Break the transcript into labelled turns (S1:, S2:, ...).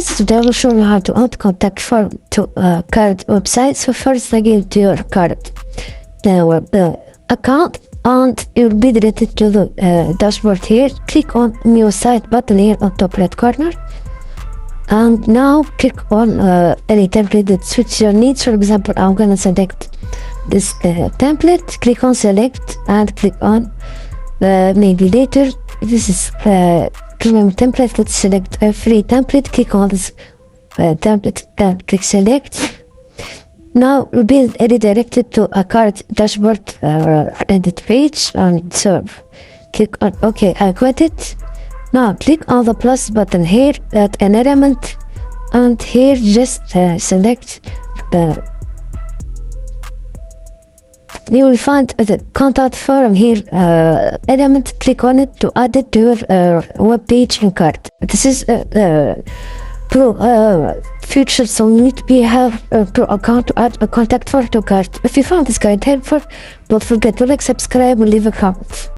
S1: guys, today I will show you how to add contact form to a card website. So first log into your card account and you'll be directed to the dashboard here. Click on new site button here on top right corner, and now click on any template that suits your needs. For example, I'm gonna select this template. Click on select and click on maybe later. This is premium template. Let's select a free template. Click on this template and click select. Now we'll be redirected to a card dashboard edit page, and so click on OK. I got it. Now click on the plus button here at an element, and here just select the. You will find the contact form here element. Click on it to add it to your web page in card. This is pro feature, so you need to have a pro account to add a contact form to card. If you found this guide helpful, don't forget to like, subscribe, and leave a comment.